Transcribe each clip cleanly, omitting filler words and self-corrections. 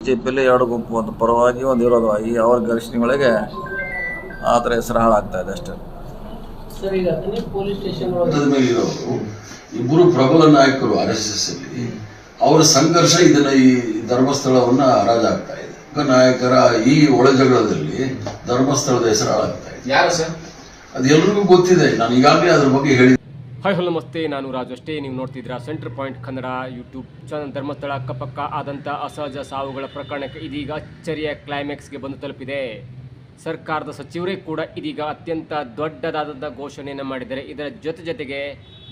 ಬಿಜೆಪಿಯಲ್ಲಿ ಎರಡು ಗುಂಪು, ಒಂದು ಪರವಾಗಿ ಒಂದು ವಿರೋಧವಾಗಿ ಅವರ ಘರ್ಷಣೆಗಳಿಗೆ ಆ ಥರ ಹೆಸರು ಹಾಳಾಗ್ತಾ ಇದೆ ಅಷ್ಟೇ. ಸರ್, ಈಗ ಪೊಲೀಸ್ ಸ್ಟೇಷನ್ ಮೇಲಿರೋರು ಇಬ್ಬರು ಪ್ರಬಲ ನಾಯಕರು RSS ಅಲ್ಲಿ ಅವರ ಸಂಘರ್ಷ ಇದನ್ನ ಈ ಧರ್ಮಸ್ಥಳವನ್ನ ಹರಾಜಾಗ್ತಾ ಇದೆ. ನಾಯಕರ ಈ ಒಳಜಗಳದಲ್ಲಿ ಧರ್ಮಸ್ಥಳದ ಹೆಸರು ಹಾಳಾಗ್ತಾ ಇದೆ. ಯಾರು ಸರ್? ಅದು ಎಲ್ರಿಗೂ ಗೊತ್ತಿದೆ. ನಾನು ಈಗಾಗಲೇ ಅದ್ರ ಬಗ್ಗೆ ಹೇಳಿ. ಹಾಯ್ ಹಲೋ ನಮಸ್ತೆ, ನಾನು ರಾಜು ಅಷ್ಟೇ. ನೀವು ನೋಡ್ತಿದ್ದೀರಾ centre point Kannada YouTube channel. Dharmasthala ಅಕ್ಕಪಕ್ಕ ಆದಂಥ ಅಸಹಜ ಸಾವುಗಳ ಪ್ರಕರಣಕ್ಕೆ ಇದೀಗ ಅಚ್ಚರಿಯ ಕ್ಲೈಮ್ಯಾಕ್ಸ್ಗೆ ಬಂದು ತಲುಪಿದೆ. ಸರ್ಕಾರದ ಸಚಿವರೇ ಕೂಡ ಇದೀಗ ಅತ್ಯಂತ ದೊಡ್ಡದಾದಂಥ ಘೋಷಣೆಯನ್ನು ಮಾಡಿದ್ದಾರೆ. ಇದರ ಜೊತೆಗೆ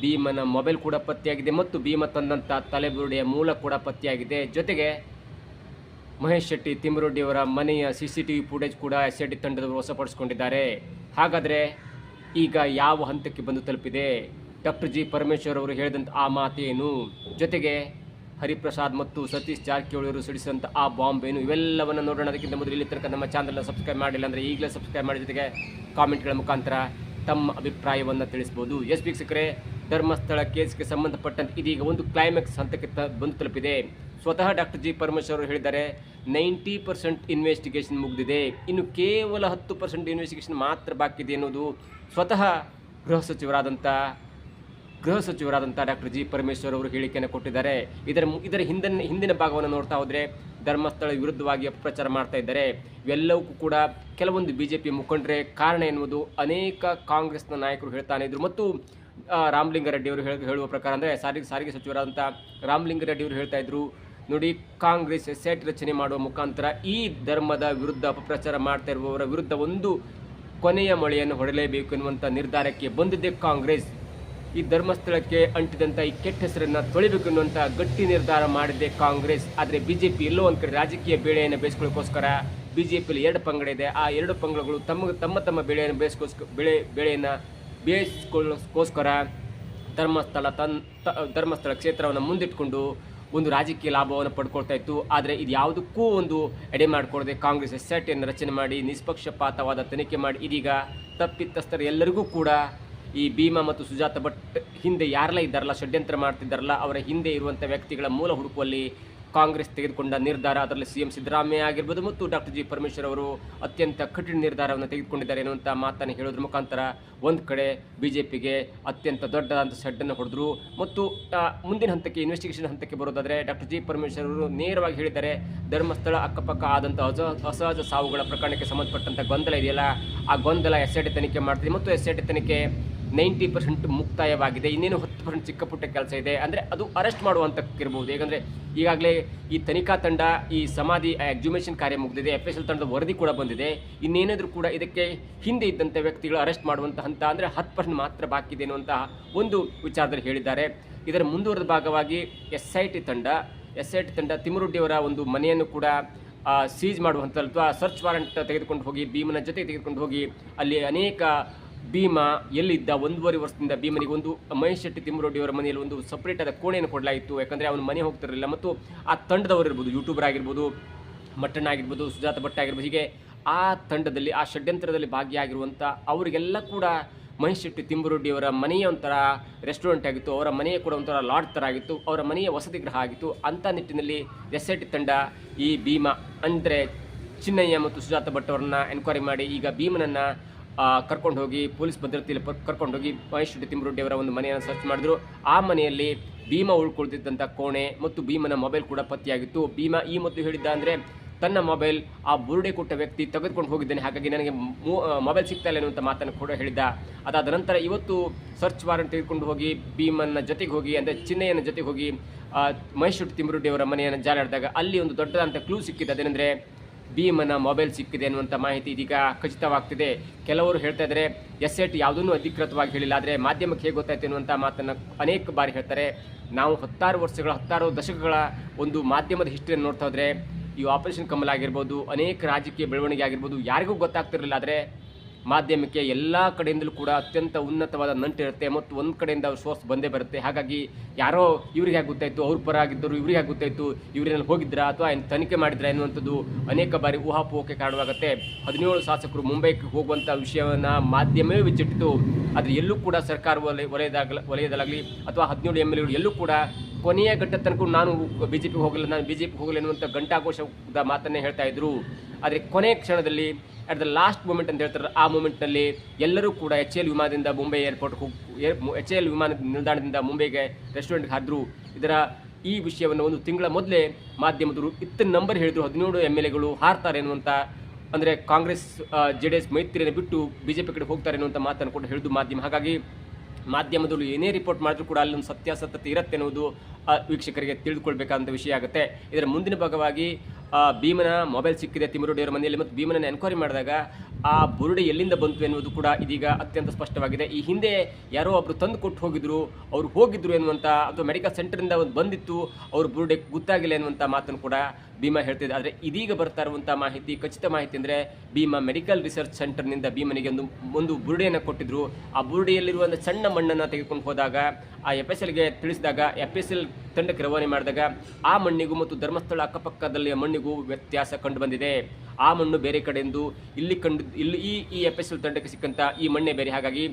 ಭೀಮನ ಮೊಬೈಲ್ ಕೂಡ ಪತ್ತೆಯಾಗಿದೆ ಮತ್ತು ಭೀಮ ತಂದಂಥ ತಲೆಬುರುಡೆಯ ಮೂಲ ಕೂಡ ಪತ್ತೆಯಾಗಿದೆ. ಜೊತೆಗೆ ಮಹೇಶ್ ಶೆಟ್ಟಿ ತಿಮ್ಮರೊಡ್ಡಿಯವರ ಮನೆಯ CCTV ಫುಟೇಜ್ ಕೂಡ SIT ತಂಡದವರು ವಶಪಡಿಸಿಕೊಂಡಿದ್ದಾರೆ. ಹಾಗಾದರೆ ಈಗ ಯಾವ ಹಂತಕ್ಕೆ ಬಂದು ತಲುಪಿದೆ? ಡಾಕ್ಟರ್ G ಪರಮೇಶ್ವರ್ ಅವರು ಹೇಳಿದಂಥ ಆ ಮಾತೇನು? ಜೊತೆಗೆ ಹರಿಪ್ರಸಾದ್ ಮತ್ತು ಸತೀಶ್ ಜಾರಕಿಹೊಳಿ ಅವರು ಸಿಡಿಸಿದಂಥ ಆ ಬಾಂಬ್ ಏನು? ಇವೆಲ್ಲವನ್ನು ನೋಡೋಣ. ಅದಕ್ಕಿಂತ ಮೊದಲು ಇಲ್ಲಿ ತನಕ ನಮ್ಮ ಚಾನಲ್ನ ಸಬ್ಸ್ಕ್ರೈಬ್ ಮಾಡಿಲ್ಲ ಅಂದರೆ ಈಗಲೇ ಸಬ್ಸ್ಕ್ರೈಬ್ ಮಾಡಿ, ಜೊತೆಗೆ ಕಾಮೆಂಟ್ಗಳ ಮುಖಾಂತರ ತಮ್ಮ ಅಭಿಪ್ರಾಯವನ್ನು ತಿಳಿಸ್ಬೋದು. ವೀಕ್ಷಕರೇ, ಧರ್ಮಸ್ಥಳ ಕೇಸ್ಗೆ ಸಂಬಂಧಪಟ್ಟಂತೆ ಇದೀಗ ಒಂದು ಕ್ಲೈಮ್ಯಾಕ್ಸ್ ಹಂತಕ್ಕೆ ಬಂದು ತಲುಪಿದೆ. ಸ್ವತಃ ಡಾಕ್ಟರ್ G ಪರಮೇಶ್ವರ್ ಅವರು ಹೇಳಿದ್ದಾರೆ 90% ಇನ್ವೆಸ್ಟಿಗೇಷನ್ ಮುಗಿದಿದೆ, ಇನ್ನು ಕೇವಲ 10% ಇನ್ವೆಸ್ಟಿಗೇಷನ್ ಮಾತ್ರ ಬಾಕಿ ಇದೆ ಎನ್ನುವುದು ಸ್ವತಃ ಗೃಹ ಸಚಿವರಾದಂಥ ಡಾಕ್ಟರ್ G ಪರಮೇಶ್ವರ್ ಅವರು ಹೇಳಿಕೆಯನ್ನು ಕೊಟ್ಟಿದ್ದಾರೆ. ಇದರ ಹಿಂದಿನ ಭಾಗವನ್ನು ನೋಡ್ತಾ ಹೋದರೆ ಧರ್ಮಸ್ಥಳ ವಿರುದ್ಧವಾಗಿ ಅಪಪ್ರಚಾರ ಮಾಡ್ತಾ ಇದ್ದಾರೆ. ಇವೆಲ್ಲವಕ್ಕೂ ಕೂಡ ಕೆಲವೊಂದು BJP ಮುಖಂಡರೇ ಕಾರಣ ಎನ್ನುವುದು ಅನೇಕ ಕಾಂಗ್ರೆಸ್ನ ನಾಯಕರು ಹೇಳ್ತಾನೆ ಇದ್ರು. ಮತ್ತು ರಾಮಲಿಂಗಾರೆಡ್ಡಿ ಅವರು ಹೇಳುವ ಪ್ರಕಾರ ಅಂದರೆ ಸಾರಿಗೆ ಸಚಿವರಾದಂಥ ರಾಮಲಿಂಗಾರೆಡ್ಡಿ ಅವರು ಹೇಳ್ತಾ ಇದ್ರು, ನೋಡಿ, ಕಾಂಗ್ರೆಸ್ SIT ರಚನೆ ಮಾಡುವ ಮುಖಾಂತರ ಈ ಧರ್ಮದ ವಿರುದ್ಧ ಅಪಪ್ರಚಾರ ಮಾಡ್ತಾ ಇರುವವರ ವಿರುದ್ಧ ಒಂದು ಕೊನೆಯ ಮೊಳೆಯನ್ನು ಹೊಡೆಯಲೇಬೇಕು ಎನ್ನುವಂಥ ನಿರ್ಧಾರಕ್ಕೆ ಬಂದಿದ್ದೆ ಕಾಂಗ್ರೆಸ್. ಈ ಧರ್ಮಸ್ಥಳಕ್ಕೆ ಅಂಟಿದಂಥ ಈ ಕೆಟ್ಟ ಹೆಸರನ್ನು ತೊಳಿಬೇಕು ಎನ್ನುವಂಥ ಗಟ್ಟಿ ನಿರ್ಧಾರ ಮಾಡಿದ್ದೆ ಕಾಂಗ್ರೆಸ್. ಆದರೆ BJP ಎಲ್ಲೋ ಒಂದು ಕಡೆ ರಾಜಕೀಯ ಬೇಳೆಯನ್ನು ಬೇಯಿಸ್ಕೊಳ್ಳೋಕ್ಕೋಸ್ಕರ BJPಯಲ್ಲಿ ಎರಡು ಪಂಗಡ ಇದೆ. ಆ ಎರಡು ಪಂಗಡಗಳು ತಮ್ಮ ಬೇಳೆಯನ್ನು ಬೇಯಿಸ್ಕೊಳ್ಳೋಕ್ಕೋಸ್ಕರ ಧರ್ಮಸ್ಥಳ ಕ್ಷೇತ್ರವನ್ನು ಮುಂದಿಟ್ಕೊಂಡು ಒಂದು ರಾಜಕೀಯ ಲಾಭವನ್ನು ಪಡ್ಕೊಳ್ತಾ ಇತ್ತು. ಆದರೆ ಇದು ಯಾವುದಕ್ಕೂ ಒಂದು ಎಡೆ ಮಾಡಿಕೊಡದೆ ಕಾಂಗ್ರೆಸ್ SITಯನ್ನು ರಚನೆ ಮಾಡಿ ನಿಷ್ಪಕ್ಷಪಾತವಾದ ತನಿಖೆ ಮಾಡಿ ಇದೀಗ ತಪ್ಪಿತಸ್ಥರು ಎಲ್ಲರಿಗೂ ಕೂಡ ಈ ಭೀಮಾ ಮತ್ತು ಸುಜಾತ ಭಟ್ ಹಿಂದೆ ಯಾರೆಲ್ಲ ಇದ್ದಾರಲ್ಲ, ಷಡ್ಯಂತ್ರ ಮಾಡ್ತಿದ್ದಾರಲ್ಲ, ಅವರ ಹಿಂದೆ ಇರುವಂಥ ವ್ಯಕ್ತಿಗಳ ಮೂಲ ಹುಡುಕುವಲ್ಲಿ ಕಾಂಗ್ರೆಸ್ ತೆಗೆದುಕೊಂಡ ನಿರ್ಧಾರ, ಅದರಲ್ಲಿ CM ಸಿದ್ದರಾಮಯ್ಯ ಆಗಿರ್ಬೋದು ಮತ್ತು ಡಾಕ್ಟರ್ G ಪರಮೇಶ್ವರ್ ಅವರು ಅತ್ಯಂತ ಕಠಿಣ ನಿರ್ಧಾರವನ್ನು ತೆಗೆದುಕೊಂಡಿದ್ದಾರೆ ಎನ್ನುವಂಥ ಮಾತನ್ನು ಹೇಳೋದ್ರ ಮುಖಾಂತರ ಒಂದು ಕಡೆ BJPಗೆ ಅತ್ಯಂತ ದೊಡ್ಡದಾದಂಥ ಸಡ್ಡನ್ನು ಹೊಡೆದ್ರು. ಮತ್ತು ಮುಂದಿನ ಹಂತಕ್ಕೆ ಇನ್ವೆಸ್ಟಿಗೇಷನ್ ಹಂತಕ್ಕೆ ಬರೋದಾದರೆ ಡಾಕ್ಟರ್ G ಪರಮೇಶ್ವರ್ ಅವರು ನೇರವಾಗಿ ಹೇಳಿದ್ದಾರೆ, ಧರ್ಮಸ್ಥಳ ಅಕ್ಕಪಕ್ಕ ಆದಂಥ ಅಸಹಜ ಸಾವುಗಳ ಪ್ರಕರಣಕ್ಕೆ ಸಂಬಂಧಪಟ್ಟಂಥ ಗೊಂದಲ ಇದೆಯಲ್ಲ, ಆ ಗೊಂದಲ SIT ತನಿಖೆ ಮಾಡ್ತಿದೆ ಮತ್ತು SIT ತನಿಖೆ 90% ಮುಕ್ತಾಯವಾಗಿದೆ. ಇನ್ನೇನು 10% ಚಿಕ್ಕ ಪುಟ್ಟ ಕೆಲಸ ಇದೆ. ಅಂದರೆ ಅದು ಅರೆಸ್ಟ್ ಮಾಡುವಂತಕ್ಕಿರ್ಬೋದು. ಯಾಕಂದರೆ ಈಗಾಗಲೇ ಈ ತನಿಖಾ ತಂಡ ಈ ಸಮಾಧಿ ಎಕ್ಸಿಮೇಷನ್ ಕಾರ್ಯ ಮುಗಿದಿದೆ, FSL ತಂಡದ ವರದಿ ಕೂಡ ಬಂದಿದೆ. ಇನ್ನೇನಾದರೂ ಕೂಡ ಇದಕ್ಕೆ ಹಿಂದೆ ಇದ್ದಂಥ ವ್ಯಕ್ತಿಗಳು ಅರೆಸ್ಟ್ ಮಾಡುವಂಥ ಹಂತ ಅಂದರೆ 10% ಮಾತ್ರ ಬಾಕಿ ಇದೆ ಅನ್ನುವಂಥ ಒಂದು ವಿಚಾರದಲ್ಲಿ ಹೇಳಿದ್ದಾರೆ. ಇದರ ಮುಂದುವರೆದ ಭಾಗವಾಗಿ SIT ತಂಡ ತಿಮ್ಮರೊಡ್ಡಿಯವರ ಒಂದು ಮನೆಯನ್ನು ಕೂಡ ಸೀಜ್ ಮಾಡುವಂಥ ಅಥವಾ ಸರ್ಚ್ ವಾರೆಂಟ್ ತೆಗೆದುಕೊಂಡು ಹೋಗಿ ಭೀಮನ ಜೊತೆ ತೆಗೆದುಕೊಂಡು ಹೋಗಿ ಅಲ್ಲಿ ಅನೇಕ ಭೀಮ ಎಲ್ಲಿದ್ದ 1.5 ವರ್ಷದಿಂದ ಭೀಮನಿಗೆ ಒಂದು ಮಹೇಶ್ ಶೆಟ್ಟಿ ತಿಮ್ಮರೊಡ್ಡಿಯವರ ಮನೆಯಲ್ಲಿ ಒಂದು ಸಪ್ರೇಟ್ ಆದ ಕೋಣೆಯನ್ನು ಕೊಡಲಾಯಿತು. ಯಾಕಂದರೆ ಅವನು ಮನೆ ಹೋಗ್ತಿರಲಿಲ್ಲ. ಮತ್ತು ಆ ತಂಡದವರು ಇರ್ಬೋದು, ಯೂಟ್ಯೂಬರ್ ಆಗಿರ್ಬೋದು, ಮಟ್ಟಣ್ಣ ಆಗಿರ್ಬೋದು, ಸುಜಾತ ಭಟ್ ಆಗಿರ್ಬೋದು, ಹೀಗೆ ಆ ತಂಡದಲ್ಲಿ ಆ ಷಡ್ಯಂತ್ರದಲ್ಲಿ ಭಾಗಿಯಾಗಿರುವಂಥ ಅವರಿಗೆಲ್ಲ ಕೂಡ ಮಹೇಶ್ ಶೆಟ್ಟಿ ತಿಮ್ಮರೊಡ್ಡಿಯವರ ಮನೆಯ ಒಂಥರ ರೆಸ್ಟೋರೆಂಟ್ ಆಗಿತ್ತು, ಅವರ ಮನೆಯ ಕೂಡ ಒಂಥರ ಲಾಡ್ಜ್ ಥರ ಆಗಿತ್ತು, ಅವರ ಮನೆಯ ವಸತಿ ಗೃಹ ಆಗಿತ್ತು. ಅಂಥ ನಿಟ್ಟಿನಲ್ಲಿ SIT ತಂಡ ಈ ಭೀಮ ಅಂದರೆ ಚಿನ್ನಯ್ಯ ಮತ್ತು ಸುಜಾತ ಭಟ್ ಅವರನ್ನ ಎನ್ಕ್ವೈರಿ ಮಾಡಿ ಈಗ ಭೀಮನನ್ನು ಕರ್ಕೊಂಡು ಹೋಗಿ ಪೊಲೀಸ್ ಭದ್ರತೆಯಲ್ಲಿ ಕರ್ಕೊಂಡು ಹೋಗಿ ಮಹೇಶ್ ಶೆಟ್ಟಿ ತಿಮ್ಮರೊಡ್ಡಿ ಅವರ ಒಂದು ಮನೆಯನ್ನು ಸರ್ಚ್ ಮಾಡಿದ್ರು. ಆ ಮನೆಯಲ್ಲಿ ಭೀಮ ಉಳ್ಕೊಳ್ತಿದ್ದಂಥ ಕೋಣೆ ಮತ್ತು ಭೀಮನ ಮೊಬೈಲ್ ಕೂಡ ಪತ್ತೆಯಾಗಿತ್ತು. ಭೀಮ ಈ ಮೊದಲು ಹೇಳಿದ್ದ ಅಂದರೆ ತನ್ನ ಮೊಬೈಲ್ ಆ ಬುರುಡೆ ಕೊಟ್ಟ ವ್ಯಕ್ತಿ ತೆಗೆದುಕೊಂಡು ಹೋಗಿದ್ದಾನೆ, ಹಾಗಾಗಿ ನನಗೆ ಮೊಬೈಲ್ ಸಿಗ್ತಾ ಇಲ್ಲ ಅನ್ನುವಂಥ ಮಾತನ್ನು ಕೂಡ ಹೇಳಿದ್ದ. ಅದಾದ ನಂತರ ಇವತ್ತು ಸರ್ಚ್ ವಾರೆಂಟ್ ತೆಗೆದುಕೊಂಡು ಹೋಗಿ ಭೀಮನ ಜೊತೆಗೆ ಹೋಗಿ ಅಂದರೆ ಚಿನ್ನಯ್ಯನ ಜೊತೆಗೆ ಹೋಗಿ ಮಹೇಶ್ ಶೆಟ್ಟಿ ತಿಮ್ಮರೊಡ್ಡಿ ಅವರ ಮನೆಯನ್ನು ಜಾಲಾಡಿದಾಗ ಅಲ್ಲಿ ಒಂದು ದೊಡ್ಡದಾದಂಥ ಕ್ಲೂ ಸಿಕ್ಕಿದೆ. ಅದೇನೆಂದರೆ ಭೀಮನ ಮೊಬೈಲ್ ಸಿಕ್ಕಿದೆ ಅನ್ನುವಂಥ ಮಾಹಿತಿ ಇದೀಗ ಖಚಿತವಾಗ್ತಿದೆ. ಕೆಲವರು ಹೇಳ್ತಾ ಇದ್ದಾರೆ SIT ಯಾವುದನ್ನು ಅಧಿಕೃತವಾಗಿ ಹೇಳಿಲ್ಲ, ಆದರೆ ಮಾಧ್ಯಮಕ್ಕೆ ಹೇಗೆ ಗೊತ್ತಾಯ್ತು ಅನ್ನುವಂಥ ಮಾತನ್ನು ಅನೇಕ ಬಾರಿ ಹೇಳ್ತಾರೆ. ನಾವು 10 ದಶಕಗಳ ಒಂದು ಮಾಧ್ಯಮದ ಹಿಸ್ಟ್ರಿಯನ್ನು ನೋಡ್ತಾ ಹೋದರೆ ಈ ಆಪರೇಷನ್ ಕಮಲ ಆಗಿರ್ಬೋದು, ಅನೇಕ ರಾಜಕೀಯ ಬೆಳವಣಿಗೆ ಆಗಿರ್ಬೋದು, ಯಾರಿಗೂ ಗೊತ್ತಾಗ್ತಿರಲಿಲ್ಲ. ಆದರೆ ಮಾಧ್ಯಮಕ್ಕೆ ಎಲ್ಲ ಕಡೆಯಿಂದಲೂ ಕೂಡ ಅತ್ಯಂತ ಉನ್ನತವಾದ ನಂಟಿರುತ್ತೆ ಮತ್ತು ಒಂದು ಕಡೆಯಿಂದ ಅವ್ರ ಸೋರ್ಸ್ ಬಂದೇ ಬರುತ್ತೆ. ಹಾಗಾಗಿ ಯಾರೋ ಇವ್ರಿಗೆ ಹೇಗೆ ಗೊತ್ತಾಯಿತು, ಅವ್ರ ಪರ ಆಗಿದ್ದರು ಇವ್ರಿಗೆ ಹೇಗೆ ಗೊತ್ತಾಯಿತು, ಇವ್ರೇನಲ್ಲಿ ಹೋಗಿದ್ರಾ ಅಥವಾ ಏನು ತನಿಖೆ ಮಾಡಿದ್ರಾ ಎನ್ನುವಂಥದ್ದು ಅನೇಕ ಬಾರಿ ಊಹಾಪೋಹಕ್ಕೆ ಕಾರಣವಾಗುತ್ತೆ. 17 ಶಾಸಕರು ಮುಂಬೈಗೆ ಹೋಗುವಂಥ ವಿಷಯವನ್ನು ಮಾಧ್ಯಮವೇ ಬಿಚ್ಚಿಟ್ಟಿತು. ಆದರೆ ಎಲ್ಲೂ ಕೂಡ ಸರ್ಕಾರ ವಲಯದಲ್ಲಾಗಲಿ ಅಥವಾ 17 MLAಗಳು ಎಲ್ಲೂ ಕೂಡ ಕೊನೆಯ ಘಟ್ಟ ತನಕ ನಾನು BJPಗೆ ಹೋಗಲ್ಲ, ನಾನು BJPಗೆ ಹೋಗಲ್ಲ ಎನ್ನುವಂಥ ಘಂಟಾಘೋಷದ ಮಾತನ್ನೇ ಹೇಳ್ತಾ ಇದ್ರು. ಆದರೆ ಕೊನೆಯ ಕ್ಷಣದಲ್ಲಿ ಅಟ್ ದ ಲಾಸ್ಟ್ ಮೂಮೆಂಟ್ ಅಂತ ಹೇಳ್ತಾರೆ, ಆ ಮೂಮೆಂಟ್ನಲ್ಲಿ ಎಲ್ಲರೂ ಕೂಡ HAL ವಿಮಾನದಿಂದ ಮುಂಬೈ HAL ವಿಮಾನ ನಿಲ್ದಾಣದಿಂದ ಮುಂಬೈಗೆ ರೆಸ್ಟೋರೆಂಟ್ಗೆ ಹಾದ್ರು. ಇದರ ಈ ವಿಷಯವನ್ನು ಒಂದು ತಿಂಗಳ ಮೊದಲೇ ಮಾಧ್ಯಮದವರು ಇತ್ತ ನಂಬರ್ ಹೇಳಿದ್ರು, 17 MLAಗಳು ಹಾರ್ತಾರೆ ಎನ್ನುವಂಥ, ಅಂದರೆ ಕಾಂಗ್ರೆಸ್ JDS ಮೈತ್ರಿಯನ್ನು ಬಿಟ್ಟು BJP ಕಡೆ ಹೋಗ್ತಾರೆ ಎನ್ನುವಂಥ ಮಾತನ್ನು ಕೂಡ ಹೇಳಿದ್ದು ಮಾಧ್ಯಮ. ಹಾಗಾಗಿ ಮಾಧ್ಯಮದಲ್ಲೂ ಏನೇ ರಿಪೋರ್ಟ್ ಮಾಡಿದ್ರು ಕೂಡ ಅಲ್ಲೊಂದು ಸತ್ಯಾಸತ್ಯತೆ ಇರುತ್ತೆ ಎನ್ನುವುದು ವೀಕ್ಷಕರಿಗೆ ತಿಳಿದುಕೊಳ್ಬೇಕಾದಂಥ ವಿಷಯ ಆಗುತ್ತೆ. ಇದರ ಮುಂದಿನ ಭಾಗವಾಗಿ ಭೀಮನ ಮೊಬೈಲ್ ಸಿಕ್ಕಿದೆ ತಿಮ್ಮರುಡಿಯವರ ಮನೆಯಲ್ಲಿ, ಮತ್ತು ಭೀಮನನ್ನು ಎನ್ಕ್ವೈರಿ ಮಾಡಿದಾಗ ಆ ಬುರುಡೆ ಎಲ್ಲಿಂದ ಬಂತು ಎನ್ನುವುದು ಕೂಡ ಇದೀಗ ಅತ್ಯಂತ ಸ್ಪಷ್ಟವಾಗಿದೆ. ಈ ಹಿಂದೆ ಯಾರೋ ಒಬ್ಬರು ತಂದು ಕೊಟ್ಟು ಹೋಗಿದ್ರು, ಅವರು ಹೋಗಿದ್ರು ಎನ್ನುವಂಥ, ಅಥವಾ ಮೆಡಿಕಲ್ ಸೆಂಟರಿಂದ ಒಂದು ಬಂದಿತ್ತು, ಅವರು ಬುರುಡೆ ಗೊತ್ತಾಗಿಲ್ಲ ಎನ್ನುವಂಥ ಮಾತನ್ನು ಕೂಡ ಭೀಮಾ ಹೇಳ್ತಿದೆ. ಆದರೆ ಇದೀಗ ಬರ್ತಾ ಇರುವಂಥ ಮಾಹಿತಿ, ಖಚಿತ ಮಾಹಿತಿ ಅಂದರೆ ಭೀಮಾ ಮೆಡಿಕಲ್ ರಿಸರ್ಚ್ ಸೆಂಟರ್ನಿಂದ ಭೀಮನಿಗೆ ಒಂದು ಬುರುಡೆಯನ್ನು ಕೊಟ್ಟಿದ್ರು. ಆ ಬುರುಡೆಯಲ್ಲಿರುವಂಥ ಸಣ್ಣ ಮಣ್ಣನ್ನು ತೆಗೆದುಕೊಂಡು ಹೋದಾಗ ಆ FSLಗೆ ತಿಳಿಸಿದಾಗ, FSL ತಂಡಕ್ಕೆ ರವಾನೆ ಮಾಡಿದಾಗ ಆ ಮಣ್ಣಿಗೂ ಮತ್ತು ಧರ್ಮಸ್ಥಳ ಅಕ್ಕಪಕ್ಕದಲ್ಲಿಯ ಮಣ್ಣಿಗೂ ವ್ಯತ್ಯಾಸ ಕಂಡು ಬಂದಿದೆ. ಆ ಮಣ್ಣು ಬೇರೆ ಕಡೆಯಿಂದ ಇಲ್ಲಿ ಈ FSL ತಂಡಕ್ಕೆ ಸಿಕ್ಕಂಥ ಈ ಮಣ್ಣೆ ಬೇರೆ. ಹಾಗಾಗಿ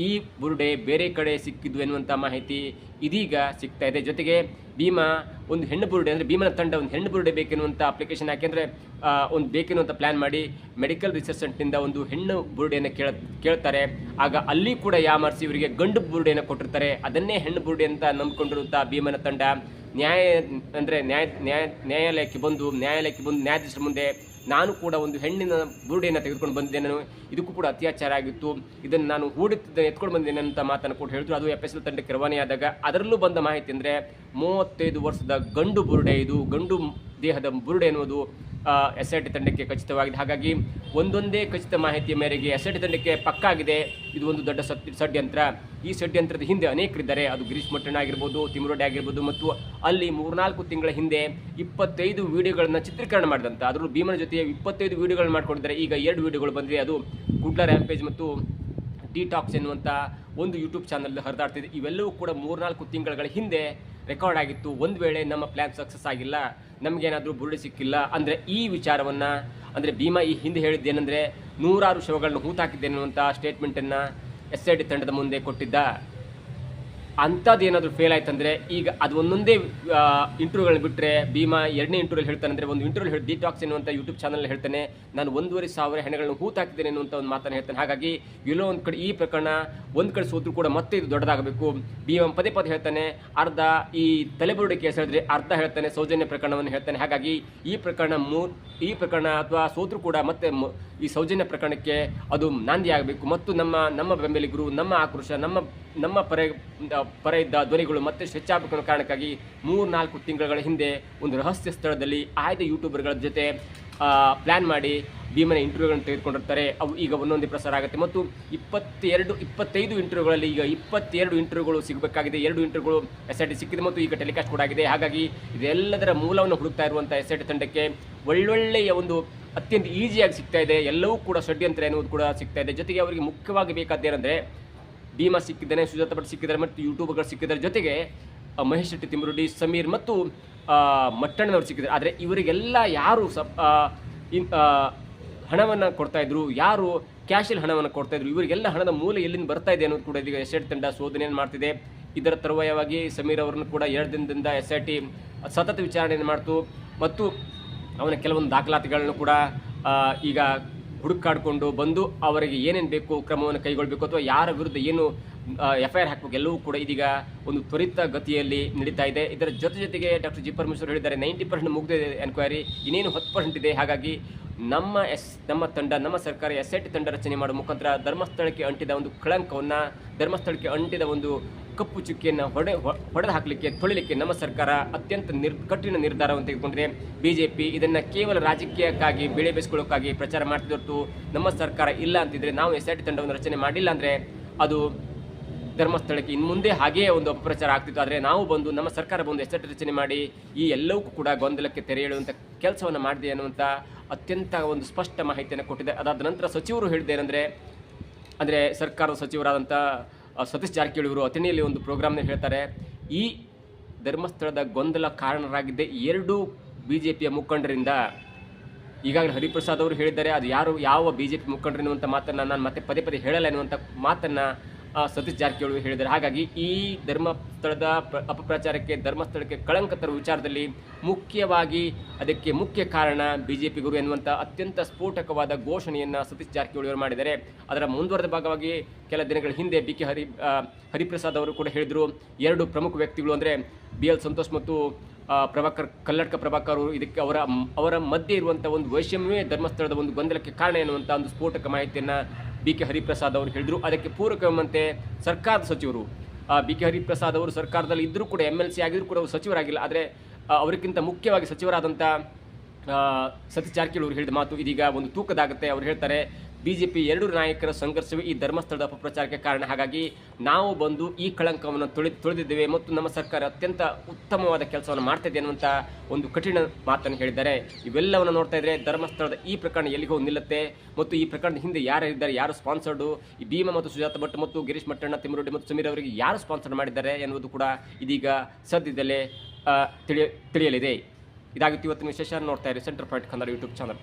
ಈ ಬುರುಡೆ ಬೇರೆ ಕಡೆ ಸಿಕ್ಕಿದ್ದು ಎನ್ನುವಂಥ ಮಾಹಿತಿ ಇದೀಗ ಸಿಗ್ತಾ ಇದೆ. ಜೊತೆಗೆ ಭೀಮಾ ಒಂದು ಹೆಣ್ಣು ಬುರುಡೆ, ಅಂದರೆ ಭೀಮನ ತಂಡ ಒಂದು ಹೆಣ್ಣು ಬುರುಡೆ ಬೇಕೆನ್ನುವಂಥ ಅಪ್ಲಿಕೇಶನ್ ಯಾಕೆಂದರೆ ಒಂದು ಬೇಕೆನ್ನುವಂಥ ಪ್ಲ್ಯಾನ್ ಮಾಡಿ ಮೆಡಿಕಲ್ ರಿಸರ್ಚ್ ಸೆಂಟ್ರಿಂದ ಒಂದು ಹೆಣ್ಣು ಬುರುಡೆಯನ್ನು ಕೇಳ್ತಾರೆ. ಆಗ ಅಲ್ಲಿ ಕೂಡ ಯಾಮಾರಿಸಿ ಇವರಿಗೆ ಗಂಡು ಬುರುಡೆಯನ್ನು ಕೊಟ್ಟಿರ್ತಾರೆ. ಅದನ್ನೇ ಹೆಣ್ಣು ಬುರುಡೆ ಅಂತ ನಂಬಿಕೊಂಡಿರುವಂಥ ಭೀಮನ ತಂಡ ನ್ಯಾಯಾಲಯಕ್ಕೆ ಬಂದು ನ್ಯಾಯಾಧೀಶರ ಮುಂದೆ ನಾನು ಕೂಡ ಒಂದು ಹೆಣ್ಣಿನ ಬುರುಡೆಯನ್ನು ತೆಗೆದುಕೊಂಡು ಬಂದಿದ್ದೇನೆ, ಇದಕ್ಕೂ ಕೂಡ ಅತ್ಯಾಚಾರ ಆಗಿತ್ತು, ಇದನ್ನು ನಾನು ಎತ್ಕೊಂಡು ಬಂದಿದ್ದೇನೆ ಅಂತ ಮಾತನ್ನು ಕೂಡ ಹೇಳಿದ್ರು. ಅದು FSL ತಂಡಕ್ಕೆ ರವಾನೆಯಾದಾಗ ಅದರಲ್ಲೂ ಬಂದ ಮಾಹಿತಿ ಅಂದರೆ 35 ವರ್ಷದ ಗಂಡು ಬುರುಡೆ, ಇದು ಗಂಡು ದೇಹದ ಬುರುಡೆ ಎನ್ನುವುದು SIT ತಂಡಕ್ಕೆ ಖಚಿತವಾಗಿದೆ. ಹಾಗಾಗಿ ಒಂದೊಂದೇ ಖಚಿತ ಮಾಹಿತಿಯ ಮೇರೆಗೆ SIT ತಂಡಕ್ಕೆ ಪಕ್ಕಾಗಿದೆ ಇದು ಒಂದು ದೊಡ್ಡ ಷಡ್ಯಂತ್ರ. ಈ ಷಡ್ಯಂತ್ರದ ಹಿಂದೆ ಅನೇಕರಿದ್ದಾರೆ. ಅದು ಗಿರೀಶ್ ಮಟ್ಟಣ್ಣ ಆಗಿರ್ಬೋದು, ತಿಮ್ಮರೋಡೆ ಆಗಿರ್ಬೋದು, ಮತ್ತು ಅಲ್ಲಿ 3-4 ತಿಂಗಳ ಹಿಂದೆ 25 ವಿಡಿಯೋಗಳನ್ನು ಚಿತ್ರೀಕರಣ ಮಾಡಿದಂಥ, ಅದರಲ್ಲೂ ಭೀಮನ ಜೊತೆ 25 ವಿಡಿಯೋಗಳನ್ನು ಮಾಡ್ಕೊಂಡಿದ್ದಾರೆ. ಈಗ 2 ವಿಡಿಯೋಗಳು ಬಂದಿದೆ. ಅದು ಗುಡ್ಲ ರ್ಯಾಂಪೇಜ್ ಮತ್ತು ಡಿಟಾಕ್ಸ್ ಎನ್ನುವಂಥ ಒಂದು ಯೂಟ್ಯೂಬ್ ಚಾನಲ್ ಹರಿದಾಡ್ತಿದೆ. ಇವೆಲ್ಲವೂ ಕೂಡ 3-4 ತಿಂಗಳ ಹಿಂದೆ ರೆಕಾರ್ಡ್ ಆಗಿತ್ತು. ಒಂದು ವೇಳೆ ನಮ್ಮ ಪ್ಲ್ಯಾನ್ ಸಕ್ಸಸ್ ಆಗಿಲ್ಲ, ನಮಗೇನಾದರೂ ಬುರುಡೆ ಸಿಕ್ಕಿಲ್ಲ ಅಂದರೆ ಈ ವಿಚಾರವನ್ನು, ಅಂದರೆ ಭೀಮಾ ಈ ಹಿಂದೆ ಹೇಳಿದ್ದೇನೆಂದರೆ 100 ಶವಗಳನ್ನು ಹೂತಾಕಿದ್ದೆ ಅನ್ನುವಂಥ ಸ್ಟೇಟ್ಮೆಂಟನ್ನು SIT ತಂಡದ ಮುಂದೆ ಕೊಟ್ಟಿದ್ದ. ಅಂಥದ್ದು ಏನಾದರೂ ಫೇಲ್ ಆಯ್ತಂದರೆ ಈಗ ಅದು ಒಂದೊಂದೇ ಇಂಟರ್ವ್ಯೂಗಳನ್ನ ಬಿಟ್ಟರೆ ಭೀಮಾ 2ನೇ ಇಂಟರ್ವ್ಯೂಲ್ ಹೇಳ್ತಾನೆ. ಅಂದರೆ ಒಂದು ಇಂಟರ್ವ್ಯೂಲ್ ಹೇಳಿ ಡಿಟಾಕ್ಸ್ ಎನ್ನುವಂಥ ಯೂಟ್ಯೂಬ್ ಚಾನಲ್ ಹೇಳ್ತಾನೆ, ನಾನು 1,500 ಹೆಣಗಳನ್ನು ಹೂತಾಕಿದ್ದೇನೆ ಅನ್ನುವಂಥ ಒಂದು ಮಾತನ್ನು ಹೇಳ್ತಾನೆ. ಹಾಗಾಗಿ ಎಲ್ಲೋ ಒಂದು ಕಡೆ ಈ ಪ್ರಕರಣ ಒಂದು ಕಡೆ ಸೋತ್ರೂ ಕೂಡ ಮತ್ತೆ ಇದು ದೊಡ್ಡದಾಗಬೇಕು. ಭೀಮಾ ಪದೇ ಹೇಳ್ತಾನೆ, ಅರ್ಧ ಈ ತಲೆಬುರುಡೆ ಕೇಸ್ ಹೇಳಿದ್ರೆ ಅರ್ಧ ಹೇಳ್ತಾನೆ ಸೌಜನ್ಯ ಪ್ರಕರಣವನ್ನು ಹೇಳ್ತಾನೆ. ಹಾಗಾಗಿ ಈ ಪ್ರಕರಣ ಅಥವಾ ಸೋತ್ರೂ ಕೂಡ ಮತ್ತೆ ಈ ಸೌಜನ್ಯ ಪ್ರಕರಣಕ್ಕೆ ಅದು ನಾಂದಿ ಆಗಬೇಕು. ಮತ್ತು ನಮ್ಮ ಬೆಂಬಲಿಗರು, ನಮ್ಮ ಆಕ್ರೋಶ, ನಮ್ಮ ಪರ ಇದ್ದ ಧ್ವನಿಗಳು ಮತ್ತೆ ಹೆಚ್ಚಾಗಬೇಕು ಅನ್ನೋ ಕಾರಣಕ್ಕಾಗಿ 3-4 ತಿಂಗಳ ಹಿಂದೆ ಒಂದು ರಹಸ್ಯ ಸ್ಥಳದಲ್ಲಿ ಆಯ್ದ ಯೂಟ್ಯೂಬರ್ಗಳ ಜೊತೆ ಪ್ಲ್ಯಾನ್ ಮಾಡಿ ಭೀಮನ ಇಂಟರ್ವ್ಯೂಗಳನ್ನು ತೆಗೆದುಕೊಂಡಿರ್ತಾರೆ. ಅವು ಈಗ ಒಂದೊಂದೇ ಪ್ರಸಾರ ಆಗುತ್ತೆ. ಮತ್ತು 25 ಇಂಟರ್ವ್ಯೂಗಳಲ್ಲಿ ಈಗ 22 ಇಂಟರ್ವ್ಯೂಗಳು ಸಿಗಬೇಕಾಗಿದೆ. 2 ಇಂಟರ್ವ್ಯೂಗಳು SIT ಸಿಕ್ಕಿದೆ ಮತ್ತು ಈಗ ಟೆಲಿಕಾಸ್ಟ್ ಕೂಡ ಆಗಿದೆ. ಹಾಗಾಗಿ ಇದೆಲ್ಲದರ ಮೂಲವನ್ನು ಹುಡುಕ್ತಾ ಇರುವಂಥ SIT ತಂಡಕ್ಕೆ ಒಳ್ಳೊಳ್ಳೆಯ ಒಂದು ಅತ್ಯಂತ ಈಸಿಯಾಗಿ ಸಿಗ್ತಾ ಇದೆ. ಎಲ್ಲವೂ ಕೂಡ ಷಡ್ಯಂತ್ರ ಎನ್ನುವುದು ಕೂಡ ಸಿಗ್ತಾ ಇದೆ. ಜೊತೆಗೆ ಅವರಿಗೆ ಮುಖ್ಯವಾಗಿ ಬೇಕಾದ್ದೇನೆಂದರೆ ಭೀಮಾ ಸಿಕ್ಕಿದ್ದಾನೆ, ಸುಜಾತ ಭಟ್ ಸಿಕ್ಕಿದ್ದಾರೆ, ಮತ್ತು ಯೂಟ್ಯೂಬರ್ಗಳು ಸಿಕ್ಕಿದ್ದಾರೆ. ಜೊತೆಗೆ ಮಹೇಶ್ ಶೆಟ್ಟಿ, ತಿಮ್ಮರುಡಿ, ಸಮೀರ್ ಮತ್ತು ಮಟ್ಟಣ್ಣನವರು ಸಿಕ್ಕಿದ್ದಾರೆ. ಆದರೆ ಇವರಿಗೆಲ್ಲ ಯಾರು ಹಣವನ್ನು ಕೊಡ್ತಾಯಿದ್ರು, ಯಾರು ಕ್ಯಾಶಲ್ಲಿ ಹಣವನ್ನು ಕೊಡ್ತಾಯಿದ್ರು, ಇವರಿಗೆಲ್ಲ ಹಣದ ಮೂಲ ಎಲ್ಲಿಂದ ಬರ್ತಾ ಇದೆ ಅನ್ನೋದು ಕೂಡ ಇದೀಗ SIT ತಂಡ ಶೋಧನೆಯನ್ನು ಮಾಡ್ತಿದೆ. ಇದರ ತರುವಾಯವಾಗಿ ಸಮೀರ್ ಅವರನ್ನು ಕೂಡ 2 ದಿನದಿಂದ SIT ಸತತ ವಿಚಾರಣೆಯನ್ನು ಮಾಡ್ತು ಮತ್ತು ಅವನ ಕೆಲವೊಂದು ದಾಖಲಾತಿಗಳನ್ನು ಕೂಡ ಈಗ ಹುಡುಕಾಡಿಕೊಂಡು ಬಂದು ಅವರಿಗೆ ಏನೇನು ಬೇಕು ಕ್ರಮವನ್ನು ಕೈಗೊಳ್ಳಬೇಕು ಅಥವಾ ಯಾರ ವಿರುದ್ಧ ಏನು FIR ಹಾಕಬೇಕು ಎಲ್ಲವೂ ಕೂಡ ಇದೀಗ ಒಂದು ತ್ವರಿತ ಗತಿಯಲ್ಲಿ ನಡೀತಾ ಇದೆ. ಇದರ ಜೊತೆಗೆ ಡಾಕ್ಟರ್ ಜಿ ಪರಮೇಶ್ವರ್ ಹೇಳಿದ್ದಾರೆ 90% ಮುಗಿದಿದೆ ಎನ್ಕ್ವೈರಿ, ಇನ್ನೇನು 10% ಇದೆ. ಹಾಗಾಗಿ ನಮ್ಮ ತಂಡ, ನಮ್ಮ ಸರ್ಕಾರ SIT ತಂಡ ರಚನೆ ಮಾಡುವ ಮುಖಾಂತರ ಧರ್ಮಸ್ಥಳಕ್ಕೆ ಅಂಟಿದ ಒಂದು ಕಳಂಕವನ್ನು, ಧರ್ಮಸ್ಥಳಕ್ಕೆ ಅಂಟಿದ ಒಂದು ಕಪ್ಪು ಚುಕ್ಕಿಯನ್ನು ಹೊಡೆದು ಹಾಕಲಿಕ್ಕೆ, ತೊಳಿಲಿಕ್ಕೆ ನಮ್ಮ ಸರ್ಕಾರ ಅತ್ಯಂತ ಕಠಿಣ ನಿರ್ಧಾರವನ್ನು ತೆಗೆದುಕೊಂಡಿದೆ. BJP ಇದನ್ನು ಕೇವಲ ರಾಜಕೀಯಕ್ಕಾಗಿ ಬೆಳೆ ಬೇಯಿಸ್ಕೊಳ್ಳೋಕ್ಕಾಗಿ ಪ್ರಚಾರ ಮಾಡ್ತಿದ್ದು, ನಮ್ಮ ಸರ್ಕಾರ ಇಲ್ಲ ಅಂತಿದ್ರೆ, ನಾವು SIT ತಂಡವನ್ನು ರಚನೆ ಮಾಡಿಲ್ಲ ಅಂದರೆ ಅದು ಧರ್ಮಸ್ಥಳಕ್ಕೆ ಇನ್ನು ಮುಂದೆ ಹಾಗೆಯೇ ಒಂದು ಅಪಪ್ರಚಾರ ಆಗ್ತಿತ್ತು. ಆದರೆ ನಾವು ಬಂದು, ನಮ್ಮ ಸರ್ಕಾರ ಬಂದು SIT ರಚನೆ ಮಾಡಿ ಈ ಎಲ್ಲವೂ ಕೂಡ ಗೊಂದಲಕ್ಕೆ ತೆರೆ ಎಳೆಯುವಂಥ ಕೆಲಸವನ್ನು ಮಾಡಿದೆ ಅನ್ನುವಂಥ ಅತ್ಯಂತ ಒಂದು ಸ್ಪಷ್ಟ ಮಾಹಿತಿಯನ್ನು ಕೊಟ್ಟಿದೆ. ಅದಾದ ನಂತರ ಸಚಿವರು ಹೇಳಿದ್ದೇನೆಂದರೆ, ಅಂದರೆ ಸರ್ಕಾರದ ಸಚಿವರಾದಂಥ ಸತೀಶ್ ಜಾರಕಿಹೊಳಿ ಅವರು ಅಥಣಿಯಲ್ಲಿ ಒಂದು ಪ್ರೋಗ್ರಾಮ್ನಲ್ಲಿ ಹೇಳ್ತಾರೆ, ಈ ಧರ್ಮಸ್ಥಳದ ಗೊಂದಲ ಕಾರಣರಾಗಿದ್ದೆ 2 BJPಯ ಮುಖಂಡರಿಂದ. ಈಗಾಗಲೇ ಹರಿಪ್ರಸಾದ್ ಅವರು ಹೇಳಿದ್ದಾರೆ, ಅದು ಯಾವ BJP ಮುಖಂಡರು ಎನ್ನುವಂಥ ಮಾತನ್ನು ನಾನು ಮತ್ತೆ ಪದೇ ಹೇಳಲ್ಲ ಎನ್ನುವಂಥ ಮಾತನ್ನು ಸತೀಶ್ ಜಾರಕಿಹೊಳಿ ಹೇಳಿದ್ದಾರೆ. ಹಾಗಾಗಿ ಈ ಧರ್ಮಸ್ಥಳದ ಅಪಪ್ರಚಾರಕ್ಕೆ, ಧರ್ಮಸ್ಥಳಕ್ಕೆ ಕಳಂಕ ತರುವ ವಿಚಾರದಲ್ಲಿ ಮುಖ್ಯವಾಗಿ ಅದಕ್ಕೆ ಮುಖ್ಯ ಕಾರಣ ಬಿಜೆಪಿ ಗುರು ಎನ್ನುವಂಥ ಅತ್ಯಂತ ಸ್ಫೋಟಕವಾದ ಘೋಷಣೆಯನ್ನು ಸತೀಶ್ ಜಾರಕಿಹೊಳಿ ಅವರು ಮಾಡಿದ್ದಾರೆ. ಅದರ ಮುಂದುವರೆದ ಭಾಗವಾಗಿ ಕೆಲ ದಿನಗಳ ಹಿಂದೆ BK ಹರಿಪ್ರಸಾದ್ ಅವರು ಕೂಡ ಹೇಳಿದರು, ಎರಡು ಪ್ರಮುಖ ವ್ಯಕ್ತಿಗಳು ಅಂದರೆ BL ಸಂತೋಷ್ ಮತ್ತು ಕಲ್ಲಡ್ಕ ಪ್ರಭಾಕರ್ ಅವರು ಇದಕ್ಕೆ ಅವರ ಮಧ್ಯೆ ಇರುವಂಥ ಒಂದು ವೈಷಮ್ಯವೇ ಧರ್ಮಸ್ಥಳದ ಒಂದು ಗೊಂದಲಕ್ಕೆ ಕಾರಣ ಎನ್ನುವಂಥ ಒಂದು ಸ್ಫೋಟಕ ಮಾಹಿತಿಯನ್ನು BK ಹರಿಪ್ರಸಾದ್ ಅವರು ಹೇಳಿದರು. ಅದಕ್ಕೆ ಪೂರಕವೆಂಬಂತೆ ಸರ್ಕಾರದ ಸಚಿವರು BK ಹರಿಪ್ರಸಾದ್ ಅವರು ಸರ್ಕಾರದಲ್ಲಿ ಇದ್ದರೂ ಕೂಡ MLC ಆಗಿದ್ದರೂ ಕೂಡ ಅವರು ಸಚಿವರಾಗಿಲ್ಲ. ಆದರೆ ಅವರಿಗಿಂತ ಮುಖ್ಯವಾಗಿ ಸಚಿವರಾದಂಥ ಸತೀಶ್ ಜಾರಕಿಹೊಳಿ ಅವರು ಹೇಳಿದ ಮಾತು ಇದೀಗ ಒಂದು ತೂಕದಾಗುತ್ತೆ. ಅವರು ಹೇಳ್ತಾರೆ, BJP ಎರಡು ನಾಯಕರ ಸಂಘರ್ಷವೇ ಈ ಧರ್ಮಸ್ಥಳದ ಅಪಪ್ರಚಾರಕ್ಕೆ ಕಾರಣ. ಹಾಗಾಗಿ ನಾವು ಬಂದು ಈ ಕಳಂಕವನ್ನು ತೊಳೆದಿದ್ದೇವೆ ಮತ್ತು ನಮ್ಮ ಸರ್ಕಾರ ಅತ್ಯಂತ ಉತ್ತಮವಾದ ಕೆಲಸವನ್ನು ಮಾಡ್ತಿದೆ ಅನ್ನುವಂಥ ಒಂದು ಕಠಿಣ ಮಾತನ್ನು ಹೇಳಿದ್ದಾರೆ. ಇವೆಲ್ಲವನ್ನು ನೋಡ್ತಾ ಇದ್ರೆ ಧರ್ಮಸ್ಥಳದ ಈ ಪ್ರಕರಣ ಎಲ್ಲಿಗೆ ಹೋಗಿ ನಿಲ್ಲುತ್ತೆ ಮತ್ತು ಈ ಪ್ರಕರಣದ ಹಿಂದೆ ಯಾರಿದ್ದಾರೆ, ಯಾರು ಸ್ಪಾನ್ಸರ್ಡು, ಈ ಭೀಮಾ ಮತ್ತು ಸುಜಾತ ಭಟ್ ಮತ್ತು ಗಿರೀಶ್ ಮಟ್ಟಣ್ಣ, ತಿಮ್ಮರೆಡ್ಡಿ ಮತ್ತು ಸಮೀರ್ ಅವರಿಗೆ ಯಾರು ಸ್ಪಾನ್ಸರ್ ಮಾಡಿದ್ದಾರೆ ಎನ್ನುವುದು ಕೂಡ ಇದೀಗ ಸದ್ಯದಲ್ಲೇ ತಿಳಿಯಲಿದೆ. ಇದಾಗಿತ್ತು ಇವತ್ತಿನ ವಿಶೇಷ. ನೋಡ್ತಾ ಇರಿ centre point Kannada YouTube channel.